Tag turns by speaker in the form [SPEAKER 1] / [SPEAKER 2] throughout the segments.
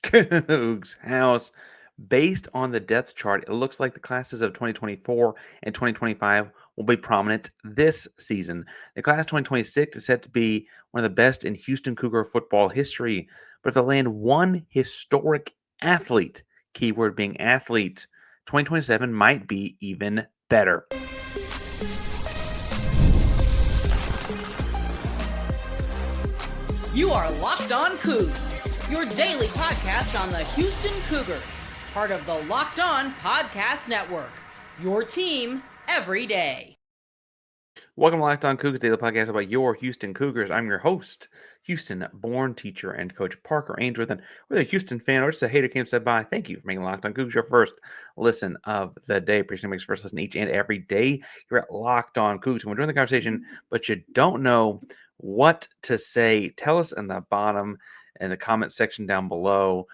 [SPEAKER 1] Coogs house. Based on the depth chart, it looks like the classes of 2024 and 2025 will be prominent this season. The class 2026 is set to be one of the best in Houston Cougar football history. But if they land one historic athlete, keyword being athlete, 2027 might be even better.
[SPEAKER 2] You are Locked On Cougs, your daily podcast on the Houston Cougars, part of the Locked On Podcast Network, your team every day.
[SPEAKER 1] Welcome to Locked On Cougars, daily podcast about your Houston Cougars. I'm your host, Houston-born teacher and coach Parker Ainsworth. And whether a Houston fan or just a hater came and said bye, thank you for making Locked On Cougars your first listen of the day. Appreciate makes first listen each and every day. You're at Locked On Cougars. We're doing the conversation, but you don't know what to say. Tell us in the bottom in the comment section down below.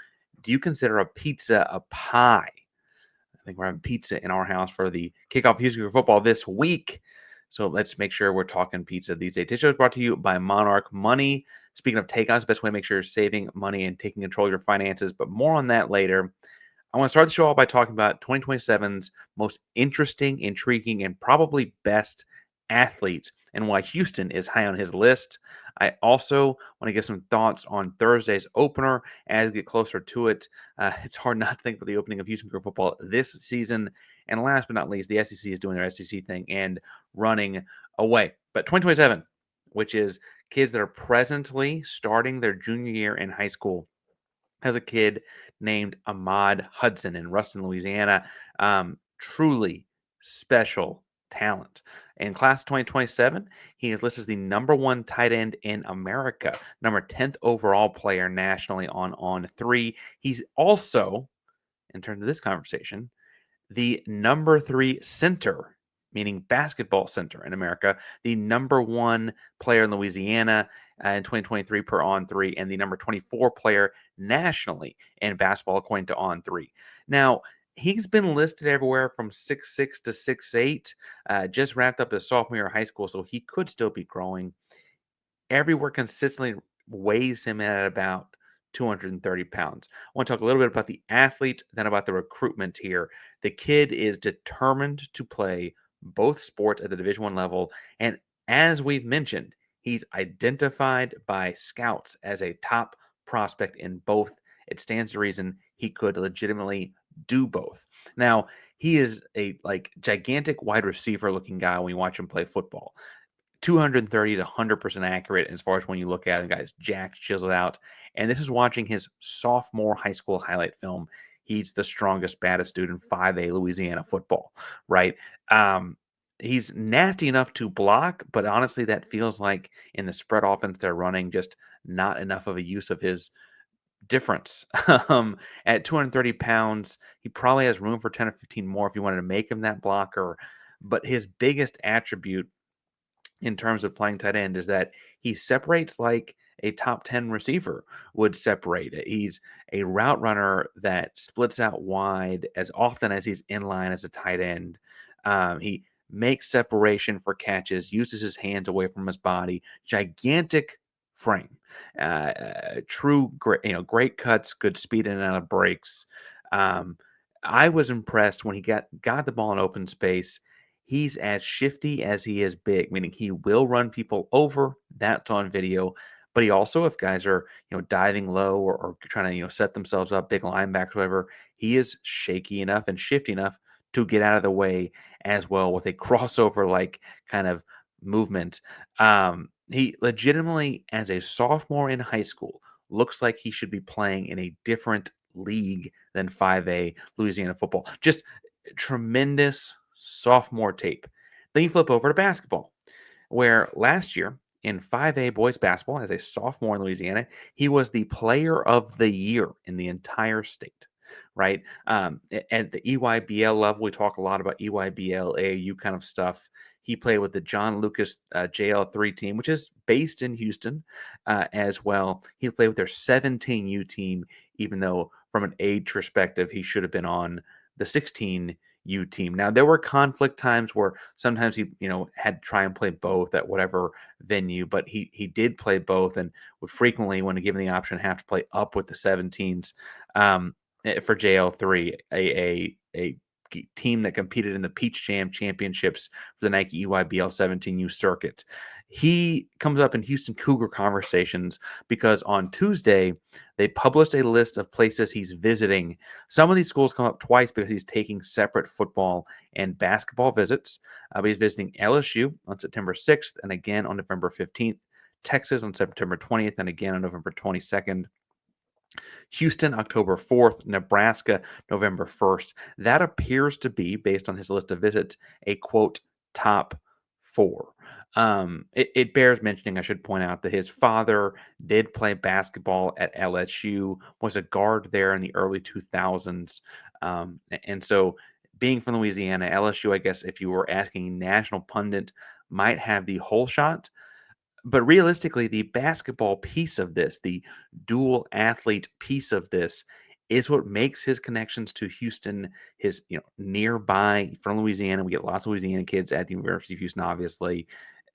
[SPEAKER 1] Do you consider a pizza a pie? I think we're having pizza in our house for the kickoff of Houston Cougar football this week. So let's make sure we're talking pizza these days. Today's show is brought to you by Monarch Money. Speaking of takeouts, best way to make sure you're saving money and taking control of your finances, but more on that later. I want to start the show off by talking about 2027's most interesting, intriguing, and probably best athlete and why Houston is high on his list. I also want to give some thoughts on Thursday's opener as we get closer to it. It's hard not to think about the opening of Houston Cougar football this season. And last but not least, the SEC is doing their SEC thing and running away. But 2027, which is kids that are presently starting their junior year in high school, has a kid named Ahmad Hudson in Ruston, Louisiana. Truly special talent. In class 2027, he is listed as the number one tight end in America, number 10th overall player nationally on 3. He's also, in terms of this conversation, the number 3 center, meaning basketball center in America, the number 1 player in Louisiana in 2023 per on 3, and the number 24 player nationally in basketball according to on 3. Now, he's been listed everywhere from 6'6 to 6'8. Just wrapped up his sophomore year of high school, so he could still be growing. Everywhere consistently weighs him at about 230 pounds. I want to talk a little bit about the athlete, then about the recruitment here. The kid is determined to play both sports at the Division I level, and as we've mentioned, he's identified by scouts as a top prospect in both. It stands to reason he could legitimately do both. Now, he is a gigantic wide receiver looking guy when you watch him play football. 230 to 100% accurate as far as when you look at it. The guy's jacked, chiseled out. And this is watching his sophomore high school highlight film. He's the strongest, baddest dude in 5A Louisiana football, right? He's nasty enough to block, but honestly, that feels like in the spread offense they're running, just not enough of a use of his difference. At 230 pounds, he probably has room for 10 or 15 more if you wanted to make him that blocker. But his biggest attribute in terms of playing tight end is that he separates like a top 10 receiver would separate. He's a route runner that splits out wide as often as he's in line as a tight end. He makes separation for catches, uses his hands away from his body, gigantic frame, true great cuts, good speed in and out of breaks. I was impressed when he got the ball in open space. He's as shifty as he is big, meaning he will run people over. That's on video. But he also, if guys are, diving low or trying to, set themselves up, big linebackers, whatever, he is shaky enough and shifty enough to get out of the way as well with a crossover like kind of movement. He legitimately, as a sophomore in high school, looks like he should be playing in a different league than 5A Louisiana football. Just tremendous sophomore tape. Then you flip over to basketball, where last year in 5A boys basketball, as a sophomore in Louisiana, he was the player of the year in the entire state, right? At the EYBL level, we talk a lot about EYBL, AAU kind of stuff. He played with the John Lucas JL3 team, which is based in Houston as well. He played with their 17U team, even though from an age perspective, he should have been on the 16 U team. Now there were conflict times where sometimes he, had to try and play both at whatever venue, but he did play both and would frequently, when given the option, have to play up with the 17s for JL3, a team that competed in the Peach Jam Championships for the Nike EYBL 17U circuit. He comes up in Houston Cougar conversations because on Tuesday they published a list of places he's visiting. Some of these schools come up twice because he's taking separate football and basketball visits. But he's visiting LSU on September 6th and again on November 15th, Texas on September 20th and again on November 22nd. Houston, October 4th, Nebraska, November 1st. That appears to be, based on his list of visits, a quote, top four. It bears mentioning, I should point out, that his father did play basketball at LSU, was a guard there in the early 2000s. And so, being from Louisiana, LSU, I guess, if you were asking national pundit, might have the whole shot. But realistically, the basketball piece of this, the dual athlete piece of this, is what makes his connections to Houston, his nearby from Louisiana. We get lots of Louisiana kids at the University of Houston, obviously.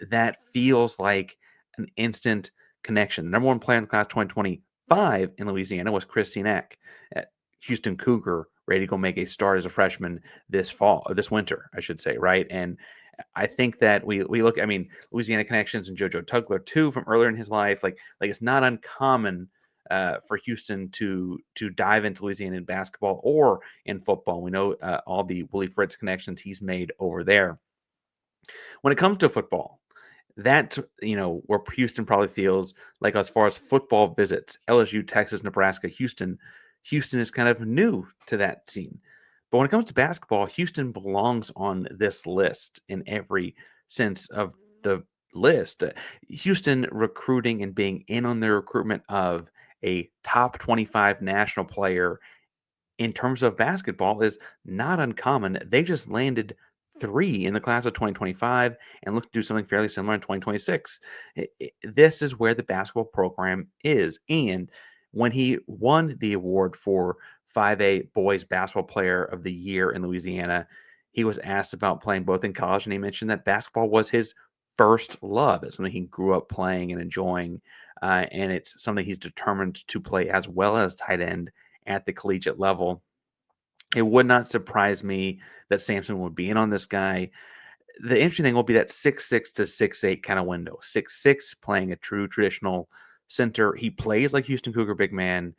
[SPEAKER 1] That feels like an instant connection. The number one player in the class 2025 in Louisiana was Chris Senac, at Houston Cougar, ready to go make a start as a freshman this winter, I should say, right? And I think that we look. I mean, Louisiana connections and JoJo Tugler too from earlier in his life. Like it's not uncommon for Houston to dive into Louisiana in basketball or in football. We know all the Willie Fritz connections he's made over there. When it comes to football, that where Houston probably feels like, as far as football visits, LSU, Texas, Nebraska, Houston is kind of new to that scene. But when it comes to basketball, Houston belongs on this list in every sense of the list. Houston recruiting and being in on the recruitment of a top 25 national player in terms of basketball is not uncommon. They just landed 3 in the class of 2025 and look to do something fairly similar in 2026. This is where the basketball program is. And when he won the award for 5A Boys Basketball Player of the Year in Louisiana, he was asked about playing both in college, and he mentioned that basketball was his first love. It's something he grew up playing and enjoying, and it's something he's determined to play as well as tight end at the collegiate level. It would not surprise me that Samson would be in on this guy. The interesting thing will be that 6'6" to 6'8" kind of window. 6'6", playing a true traditional center. He plays like Houston Cougar big man,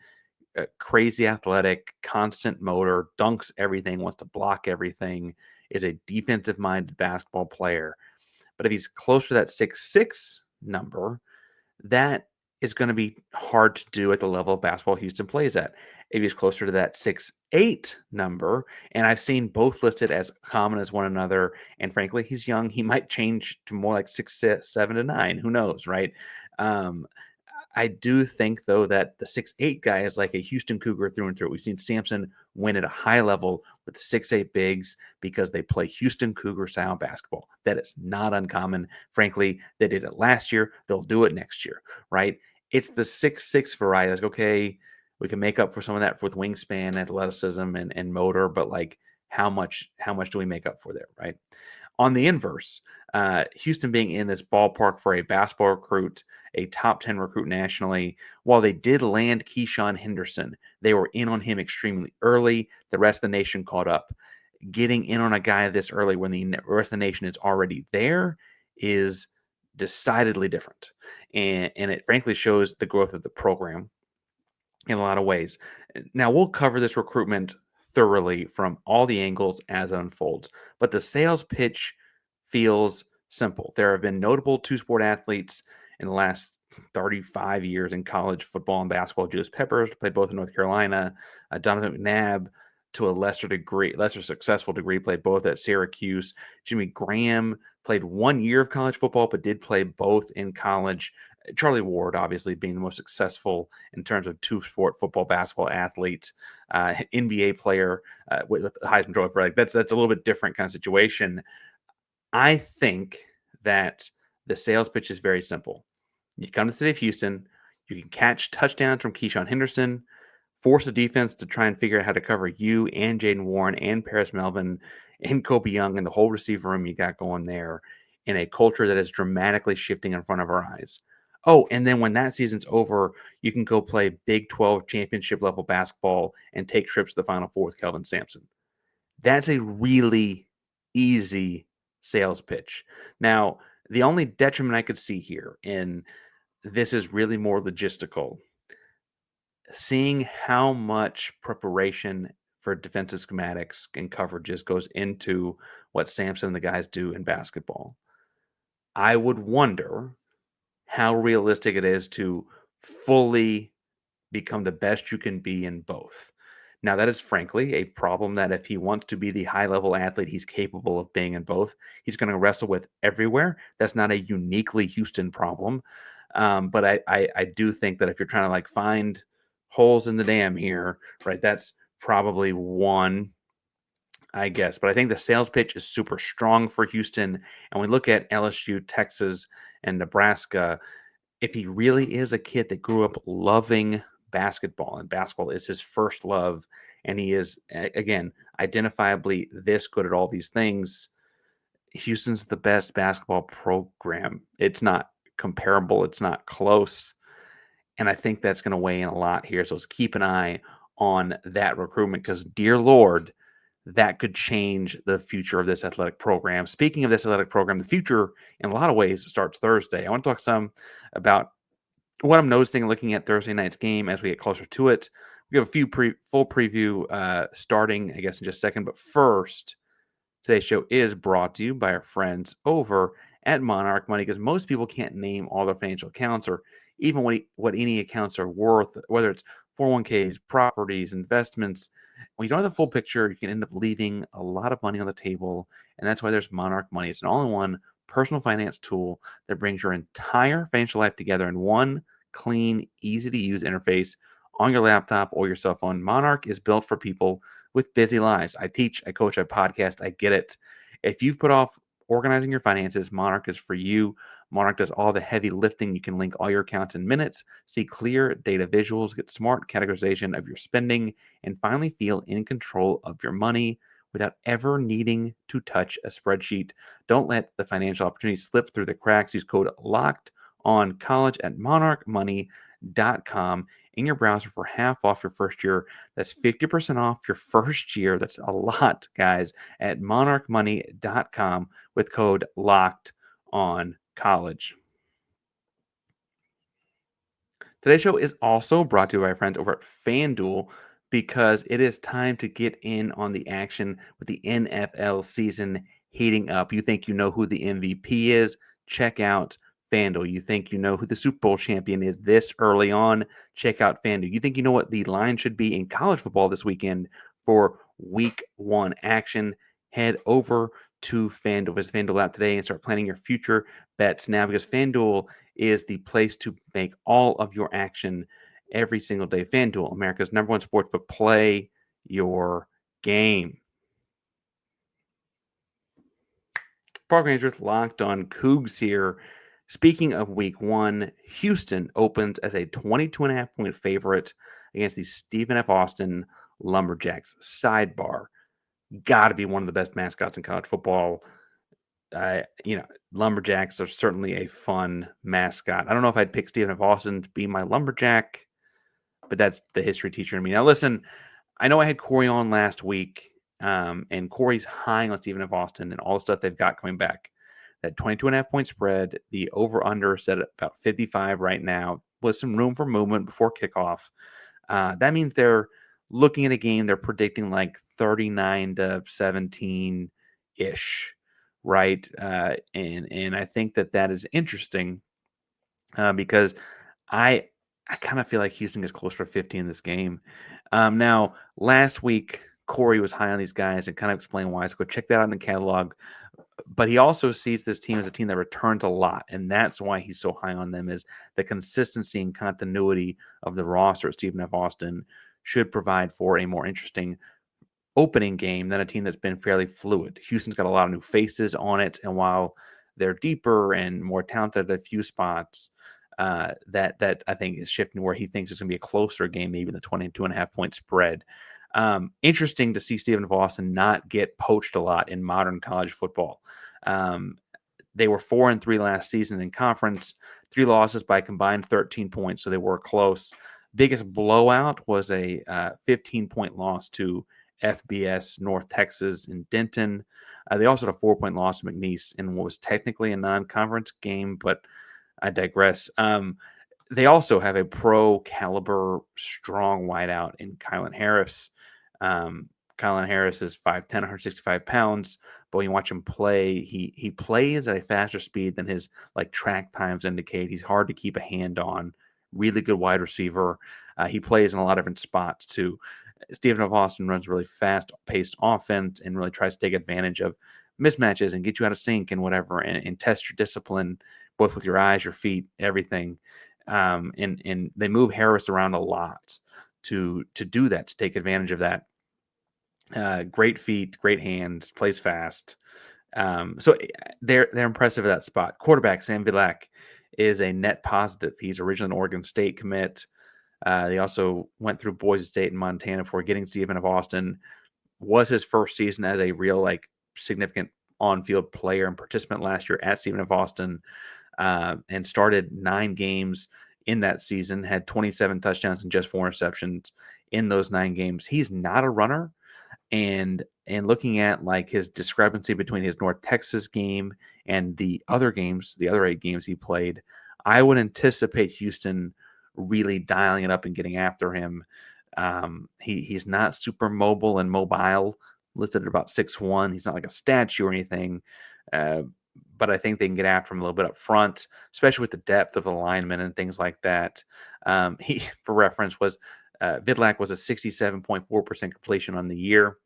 [SPEAKER 1] crazy athletic, constant motor, dunks everything, wants to block everything, is a defensive-minded basketball player. But if he's closer to that 6'6" number, that is going to be hard to do at the level of basketball Houston plays at. If he's closer to that 6'8" number, and I've seen both listed as common as one another, and frankly, he's young. He might change to more like 6'7" to 9. Who knows, right? I do think, though, that the 6'8" guy is like a Houston Cougar through and through. We've seen Samson win at a high level with 6'8" bigs because they play Houston Cougar style basketball. That is not uncommon. Frankly, they did it last year. They'll do it next year, right? It's the 6'6" variety. Like, okay, we can make up for some of that with wingspan, athleticism, and motor, but like, how much do we make up for there, right? On the inverse, Houston being in this ballpark for a basketball recruit, a top 10 recruit nationally, while they did land Keyshawn Henderson, they were in on him extremely early. The rest of the nation caught up. Getting in on a guy this early when the rest of the nation is already there is decidedly different. And it frankly shows the growth of the program in a lot of ways. Now, we'll cover this recruitment thoroughly from all the angles as it unfolds, but the sales pitch feels simple. There have been notable two-sport athletes in the last 35 years in college football and basketball. Julius Peppers played both in North Carolina. Donovan McNabb, to a lesser successful degree, played both at Syracuse. Jimmy Graham played 1 year of college football, but did play both in college. Charlie Ward, obviously, being the most successful in terms of two-sport football, basketball athletes, NBA player with the Heisman Trophy. Like that's a little bit different kind of situation. I think that the sales pitch is very simple. You come to the city of Houston, you can catch touchdowns from Keyshawn Henderson force the defense to try and figure out how to cover you and Jaden Warren and Paris Melvin and Kobe Young and the whole receiver room you got going there in a culture that is dramatically shifting in front of our eyes. Oh, and then when that season's over, you can go play Big 12 championship level basketball and take trips to the Final Four with Kelvin Sampson. That's a really easy sales pitch. Now, the only detriment I could see here, and this is really more logistical, seeing how much preparation for defensive schematics and coverages goes into what Sampson and the guys do in basketball. I would wonder how realistic it is to fully become the best you can be in both. Now, that is frankly a problem that if he wants to be the high level athlete he's capable of being in both, he's going to wrestle with everywhere. That's not a uniquely Houston problem. But I do think that if you're trying to like find holes in the dam here, right, that's probably one, I guess. But I think the sales pitch is super strong for Houston. And we look at LSU, Texas, and Nebraska. If he really is a kid that grew up loving basketball and basketball is his first love, and he is, again, identifiably this good at all these things, Houston's the best basketball program. It's not comparable, it's not close. And I think that's going to weigh in a lot here. So let's keep an eye on that recruitment because, dear Lord, that could change the future of this athletic program. Speaking of this athletic program, the future, in a lot of ways, starts Thursday. I want to talk some about what I'm noticing looking at Thursday night's game as we get closer to it. We have a few full preview starting, I guess, in just a second. But first, today's show is brought to you by our friends over at Monarch Money because most people can't name all their financial accounts or even what any accounts are worth, whether it's 401ks, properties, investments. When you don't have the full picture, you can end up leaving a lot of money on the table. And that's why there's Monarch Money. It's an all in one personal finance tool that brings your entire financial life together in one clean, easy to use interface on your laptop or your cell phone. Monarch is built for people with busy lives. I teach, I coach, I podcast, I get it. If you've put off organizing your finances, Monarch is for you. Monarch does all the heavy lifting. You can link all your accounts in minutes, see clear data visuals, get smart categorization of your spending, and finally feel in control of your money without ever needing to touch a spreadsheet. Don't let the financial opportunity slip through the cracks. Use code LOCKED on college at monarchmoney.com in your browser for half off your first year. That's 50% off your first year. That's a lot, guys, at monarchmoney.com with code locked on college. Today's show is also brought to you by our friends over at FanDuel because it is time to get in on the action with the NFL season heating up. You think you know who the MVP is? Check out FanDuel. You think you know who the Super Bowl champion is this early on? Check out FanDuel. You think you know what the line should be in college football this weekend for week one action? Head over to FanDuel. Visit FanDuel app today and start planning your future bets now because FanDuel is the place to make all of your action every single day. FanDuel, America's number one sportsbook. Play your game. Park Rangers locked on Cougs here. Speaking of week one, Houston opens as a 22.5-point favorite against the Stephen F. Austin Lumberjacks. Sidebar, got to be one of the best mascots in college football. Lumberjacks are certainly a fun mascot. I don't know if I'd pick Stephen F. Austin to be my lumberjack, but that's the history teacher in me. Now, listen, I know I had Corey on last week, and Corey's high on Stephen F. Austin and all the stuff they've got coming back. That 22.5-point spread, the over-under set at about 55 right now, with some room for movement before kickoff. That means they're looking at a game they're predicting like 39 to 17-ish. Right. And I think that is interesting because I kind of feel like Houston gets closer to 50 in this game. Now, last week, Corey was high on these guys and kind of explained why. So go check that out in the catalog. But he also sees this team as a team that returns a lot. And that's why he's so high on them is the consistency and continuity of the roster. Stephen F. Austin should provide for a more interesting opening game than a team that's been fairly fluid. Houston's got a lot of new faces on it, and while they're deeper and more talented at a few spots, that I think is shifting where he thinks it's going to be a closer game, maybe the 22.5 point spread. Interesting to see Stephen F. Austin not get poached a lot in modern college football. Um, they were 4-3 last season in conference, 3 losses by combined 13 points, so they were close. Biggest blowout was a 15-point loss to FBS North Texas in Denton. They also had a 4-point loss to McNeese in what was technically a non-conference game, but I digress. They also have a pro caliber strong wideout in Kylan Harris. Um, Kylan Harris is 5'10", 165 pounds, but when you watch him play, he plays at a faster speed than his like track times indicate. He's hard to keep a hand on. Really good wide receiver. He plays in a lot of different spots too. Stephen F. Austin runs really fast-paced offense and really tries to take advantage of mismatches and get you out of sync and whatever, and test your discipline both with your eyes, your feet, everything. And they move Harris around a lot to do that, to take advantage of that. Great feet, great hands, plays fast. So they're impressive at that spot. Quarterback Sam Vilak is a net positive. He's originally an Oregon State commit. They also went through Boise State and Montana before getting Stephen of Austin. Was his first season as a real like significant on-field player and participant last year at Stephen of Austin, and started 9 games in that season. Had 27 touchdowns and just 4 interceptions in those 9 games. He's not a runner. And looking at like his discrepancy between his North Texas game and the other games, the other 8 games he played, I would anticipate Houston really dialing it up and getting after him. He's not super mobile and mobile, listed at about 6'1". He's not like a statue or anything, but I think they can get after him a little bit up front, especially with the depth of the linemen and things like that. He, for reference, was Vidlak was a 67.4% completion on the year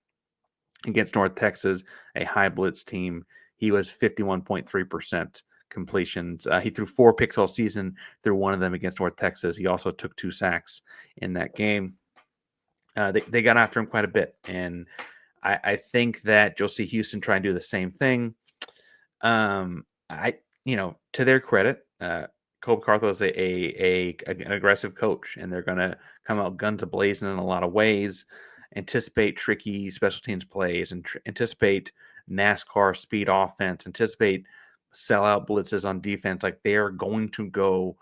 [SPEAKER 1] against North Texas, a high blitz team. He was 51.3% completions. He threw 4 picks all season, threw 1 of them against North Texas. He also took 2 sacks in that game. They got after him quite a bit, and I think that you'll see Houston try and do the same thing. To their credit, Cole McCarthy is an aggressive coach, and they're going to come out guns a-blazing in a lot of ways, anticipate tricky special teams plays, and anticipate NASCAR speed offense, anticipate sellout blitzes on defense. Like they are going to go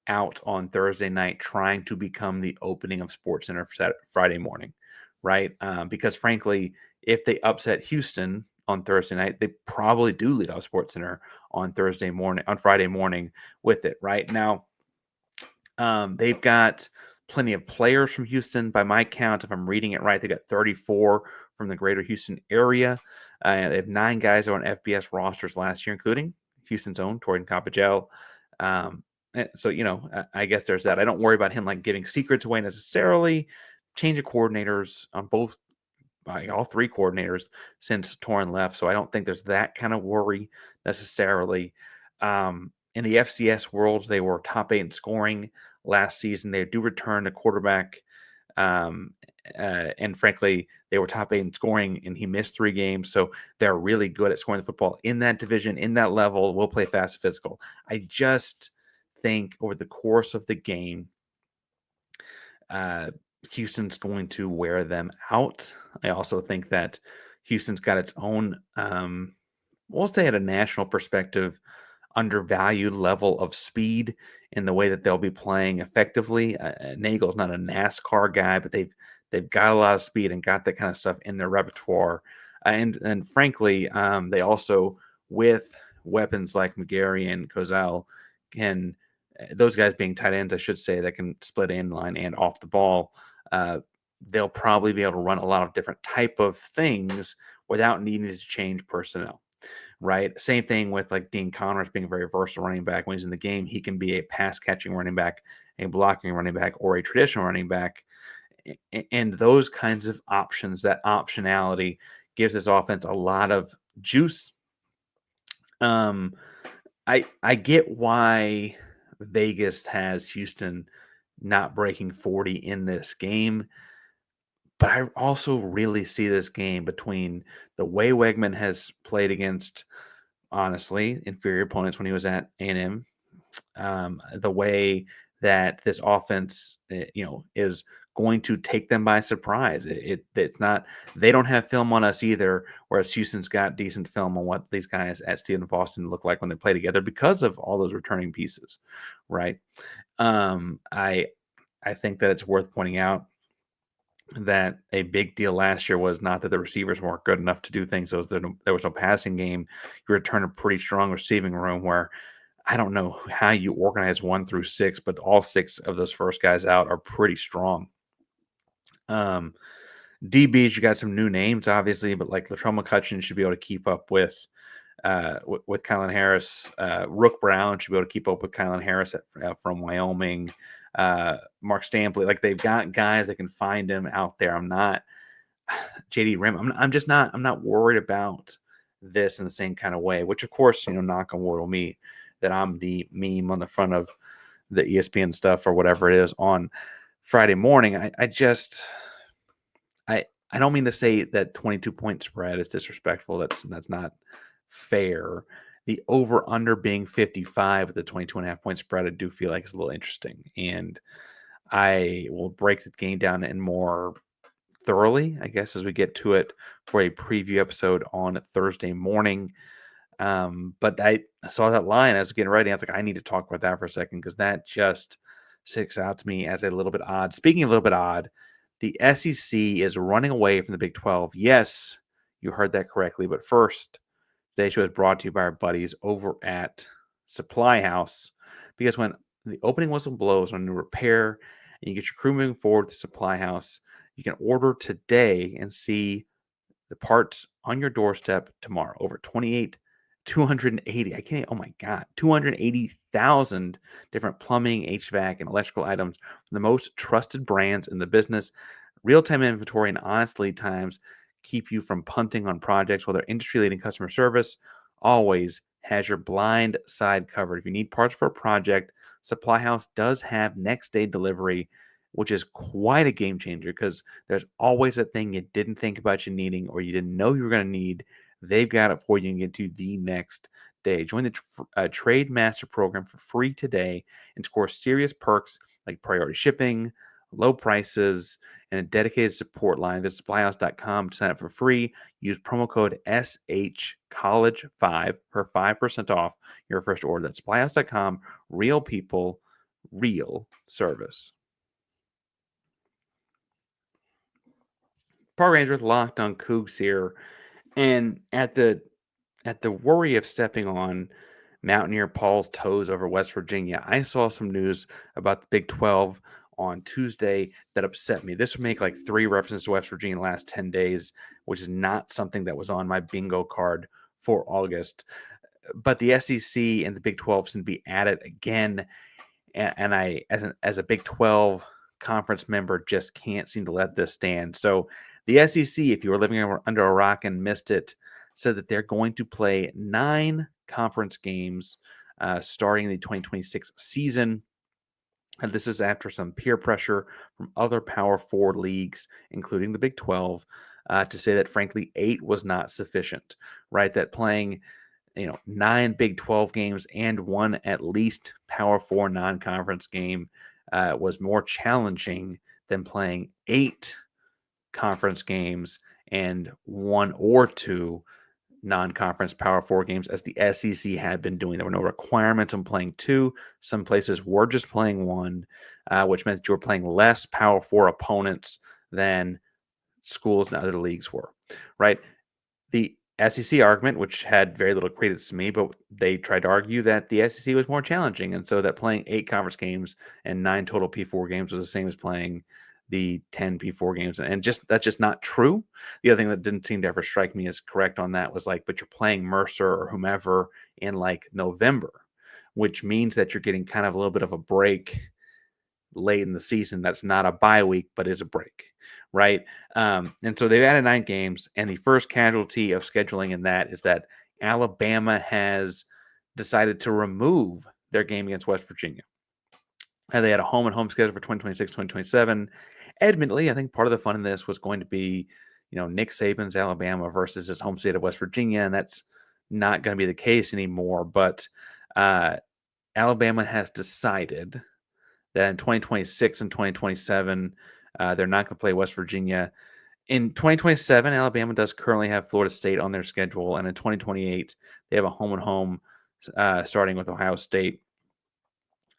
[SPEAKER 1] out on Thursday night trying to become the opening of SportsCenter Friday morning, right? Because frankly, if they upset Houston on Thursday night, they probably do lead off SportsCenter on Friday morning with it. Right now, they've got plenty of players from Houston. By my count, if I'm reading it right, they got 34 from the greater Houston area. They have 9 guys on FBS rosters last year, including Houston's own Torian Capagel. So, I guess there's that. I don't worry about him like giving secrets away necessarily. Change of coordinators on all 3 coordinators since Torin left. So I don't think there's that kind of worry necessarily. In the FCS world, they were top 8 in scoring last season. They do return to quarterback. And frankly, they were top 8 in scoring, and he missed 3 games. So they're really good at scoring the football in that division, in that level. Will play fast and physical. I just think over the course of the game, Houston's going to wear them out. I also think that Houston's got its own, we'll say at a national perspective, undervalued level of speed in the way that they'll be playing effectively. Nagel's not a NASCAR guy, but they've got a lot of speed and got that kind of stuff in their repertoire. And frankly, they also, with weapons like McGarry and Cozell, can those guys being tight ends, I should say, that can split in line and off the ball. They'll probably be able to run a lot of different type of things without needing to change personnel. Right. Same thing with like Dean Connors being a very versatile running back. When he's in the game, he can be a pass catching running back, a blocking running back, or a traditional running back. And those kinds of options, that optionality gives this offense a lot of juice. I get why Vegas has Houston not breaking 40 in this game. But I also really see this game between the way Wegman has played against, honestly, inferior opponents when he was at A&M, the way that this offense, is going to take them by surprise. It's not, they don't have film on us either, whereas Houston's got decent film on what these guys at Stephen Boston look like when they play together because of all those returning pieces, right? I think that it's worth pointing out that a big deal last year was not that the receivers weren't good enough to do things. There was no passing game. You return a pretty strong receiving room where I don't know how you organize 1 through 6, but all 6 of those first guys out are pretty strong. DBs, you got some new names, obviously, but like Latrell McCutcheon should be able to keep up with Kylan Harris. Rook Brown should be able to keep up with Kylan Harris from Wyoming. Mark Stampley, like they've got guys that can find him out there. I'm not JD Rim. I'm not worried about this in the same kind of way, which of course, knock on wood will mean that I'm the meme on the front of the ESPN stuff or whatever it is on Friday morning. I don't mean to say that 22-point spread is disrespectful. That's not fair. The over-under being 55 at the 22.5-point spread, I do feel like is a little interesting. And I will break the game down in more thoroughly, I guess, as we get to it for a preview episode on Thursday morning. But I saw that line as I was getting ready. I was like, I need to talk about that for a second because that just sticks out to me as a little bit odd. Speaking of a little bit odd, the SEC is running away from the Big 12. Yes, you heard that correctly. But first, today's show is brought to you by our buddies over at Supply House. Because when the opening whistle blows on a new repair and you get your crew moving forward to Supply House, you can order today and see the parts on your doorstep tomorrow. Over 280, I can't, oh my God, 280,000 different plumbing, HVAC, and electrical items from the most trusted brands in the business. Real-time inventory and honest lead times keep you from punting on projects, while their industry-leading customer service always has your blind side covered. If you need parts for a project, Supply House does have next-day delivery, which is quite a game changer because there's always a thing you didn't think about you needing or you didn't know you were going to need. They've got it for you and get to the next day. Join the Trade Master Program for free today and score serious perks like priority shipping, low prices, and a dedicated support line. Visit supplyhouse.com to sign up for free. Use promo code SHCollege5 for 5% off your first order. That's supplyhouse.com. Real people, real service. Park Rangers locked on Coogs here, and at the worry of stepping on Mountaineer Paul's toes over West Virginia, I saw some news about the Big 12 on Tuesday that upset me. This would make like 3 references to West Virginia in the last 10 days, which is not something that was on my bingo card for August. But the SEC and the Big 12 seem to be at it again, and I, as a Big 12 conference member, just can't seem to let this stand. So the SEC, if you were living under a rock and missed it, said that they're going to play 9 conference games starting the 2026 season. And this is after some peer pressure from other Power 4 leagues, including the Big 12, to say that, frankly, 8 was not sufficient, right? That playing 9 Big 12 games and 1 at least Power 4 non-conference game was more challenging than playing 8 conference games and 1 or 2 non-conference Power 4 games, as the SEC had been doing. There were no requirements on playing 2. Some places were just playing 1, which meant that you were playing less Power 4 opponents than schools and other leagues were, right? The SEC argument, which had very little credence to me, but they tried to argue that the SEC was more challenging, and so that playing 8 conference games and 9 total P4 games was the same as playing the 10 P4 games, and that's just not true. The other thing that didn't seem to ever strike me as correct on that was like, but you're playing Mercer or whomever in like November, which means that you're getting kind of a little bit of a break late in the season. That's not a bye week, but is a break, right? And so they've added 9 games, and the first casualty of scheduling in that is that Alabama has decided to remove their game against West Virginia. And they had a home and home schedule for 2026, 2027. Admittedly, I think part of the fun in this was going to be, Nick Saban's Alabama versus his home state of West Virginia, and that's not going to be the case anymore. But Alabama has decided that in 2026 and 2027, they're not going to play West Virginia. In 2027, Alabama does currently have Florida State on their schedule, and in 2028, they have a home and home starting with Ohio State.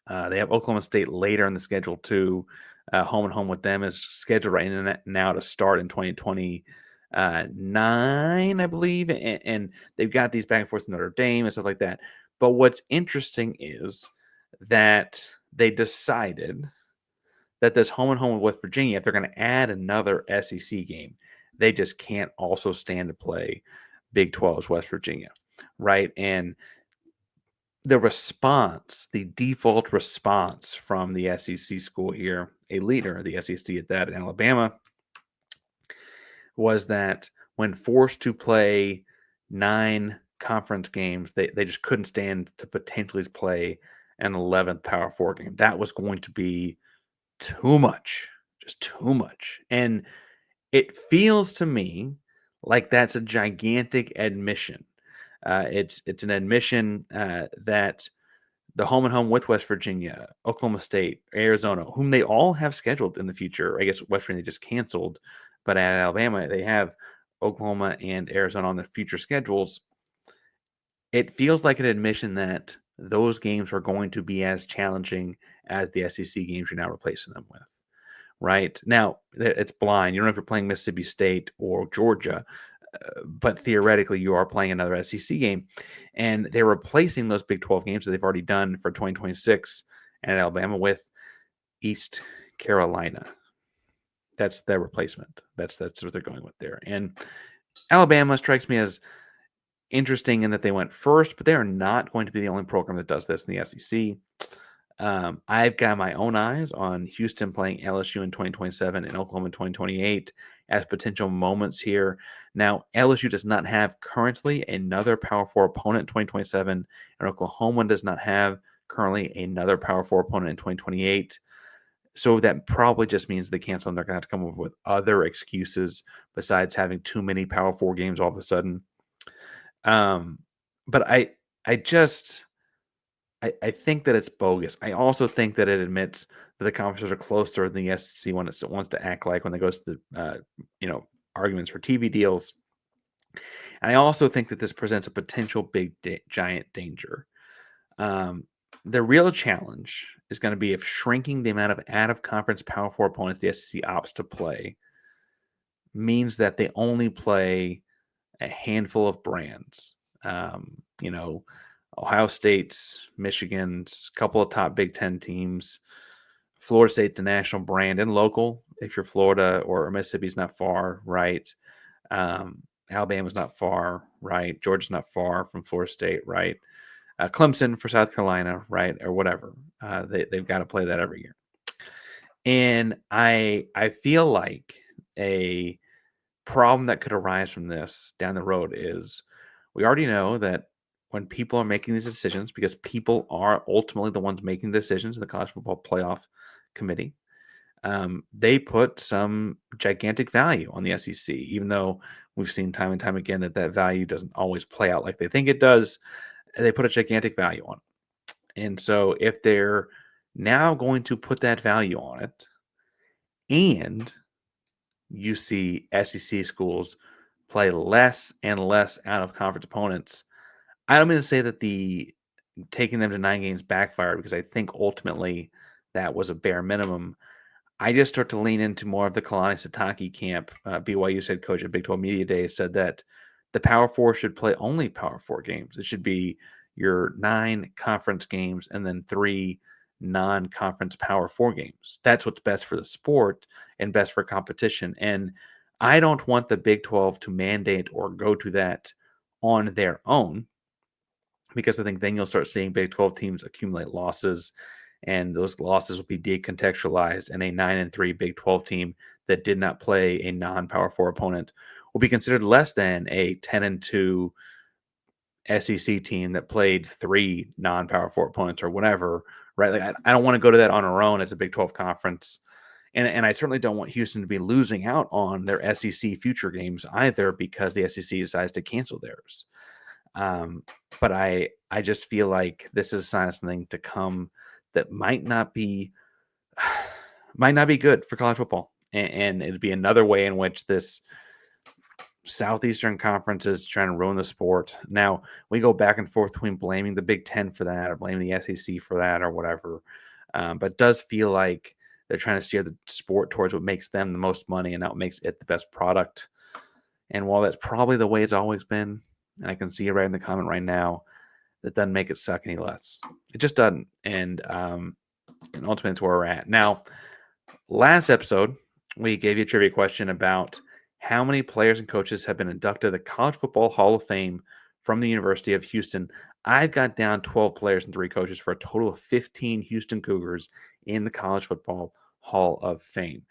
[SPEAKER 1] They have Oklahoma State later in the schedule too. Home and home with them is scheduled right now to start in 2029, I believe, and they've got these back and forth with Notre Dame and stuff like that. But what's interesting is that they decided that this home and home with West Virginia, if they're going to add another SEC game, they just can't also stand to play Big 12's West Virginia, right? And the response, the default response from the SEC school here, a leader of the SEC at that in Alabama, was that when forced to play 9 conference games, they just couldn't stand to potentially play an 11th Power 4 game. That was going to be too much, just too much. And it feels to me like that's a gigantic admission. It's an admission that the home and home with West Virginia, Oklahoma State, Arizona, whom they all have scheduled in the future. I guess West Virginia just canceled, but at Alabama, they have Oklahoma and Arizona on the future schedules. It feels like an admission that those games are going to be as challenging as the SEC games you're now replacing them with. Right now, it's blind. You don't know if you're playing Mississippi State or Georgia, but theoretically, you are playing another SEC game, and they're replacing those Big 12 games that they've already done for 2026 and Alabama with East Carolina. That's their replacement. That's what they're going with there. And Alabama strikes me as interesting in that they went first, but they are not going to be the only program that does this in the SEC. I've got my own eyes on Houston playing LSU in 2027 and Oklahoma in 2028 as potential moments here. Now, LSU does not have currently another Power 4 opponent in 2027, and Oklahoma does not have currently another Power 4 opponent in 2028. So that probably just means they cancel and they're going to have to come up with other excuses besides having too many Power 4 games all of a sudden. But I just I think that it's bogus. I also think that it admits that the conferences are closer than the SEC when it wants to act like when it goes to the arguments for TV deals. And I also think that this presents a potential big giant danger. The real challenge is going to be if shrinking the amount of out-of-conference Power 4 opponents the SEC opts to play means that they only play a handful of brands. Ohio State's, Michigan's, a couple of top Big Ten teams, Florida State, the national brand, and local. If you're Florida or Mississippi's not far, right? Alabama's not far, right? Georgia's not far from Florida State, right? Clemson for South Carolina, right? Or whatever. They've got to play that every year. And I feel like a problem that could arise from this down the road is we already know that when people are making these decisions, because people are ultimately the ones making decisions in the college football playoff committee, they put some gigantic value on the SEC, even though we've seen time and time again that value doesn't always play out like they think it does. They put a gigantic value on it. And so if they're now going to put that value on it, and you see SEC schools play less and less out of conference opponents, I don't mean to say that the taking them to 9 games backfired, because I think ultimately that was a bare minimum. I just start to lean into more of the Kalani Sitake camp. BYU's head coach at Big 12 Media Day said that the Power 4 should play only Power 4 games. It should be your 9 conference games and then 3 non-conference Power 4 games. That's what's best for the sport and best for competition. And I don't want the Big 12 to mandate or go to that on their own, because I think then you'll start seeing Big 12 teams accumulate losses, and those losses will be decontextualized, and a 9-3 Big 12 team that did not play a non-Power 4 opponent will be considered less than a 10-2 SEC team that played 3 non-Power 4 opponents or whatever, right? Like I don't want to go to that on our own as a Big 12 conference. And I certainly don't want Houston to be losing out on their SEC future games either because the SEC decides to cancel theirs. But I I just feel like this is a sign of something to come that might not be good for college football, and it'd be another way in which this Southeastern Conference is trying to ruin the sport. Now, we go back and forth between blaming the Big Ten for that or blaming the SEC for that or whatever. But it does feel like they're trying to steer the sport towards what makes them the most money and not what makes it the best product. And while that's probably the way it's always been, and I can see it right in the comment right now, that doesn't make it suck any less. It just doesn't. And ultimately, it's where we're at. Now, last episode, we gave you a trivia question about how many players and coaches have been inducted to the College Football Hall of Fame from the University of Houston. I've got down 12 players and 3 coaches for a total of 15 Houston Cougars in the College Football Hall of Fame.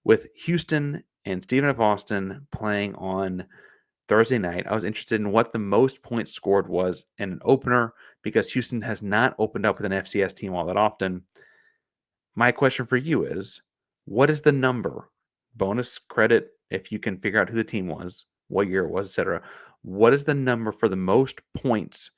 [SPEAKER 1] With Houston and Stephen F. Austin playing on Thursday night, I was interested in what the most points scored was in an opener because Houston has not opened up with an FCS team all that often. My question for you is, what is the number? Bonus credit if you can figure out who the team was, what year it was, etc. What is the number for the most points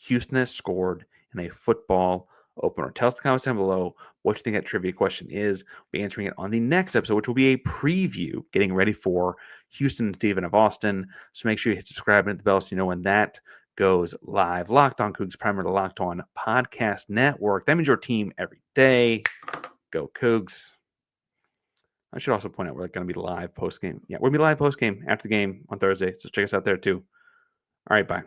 [SPEAKER 1] Houston has scored in a football opener? Tell us in the comments down below what you think that trivia question is. We'll be answering it on the next episode, which will be a preview, getting ready for Houston and Stephen of Austin. So make sure you hit subscribe and hit the bell so you know when that goes live. Locked On Cougs, primarily the Locked On Podcast Network. That means your team every day. Go Cougs. I should also point out we're going to be live post game. Yeah, we'll be live post game after the game on Thursday. So check us out there too. All right, bye.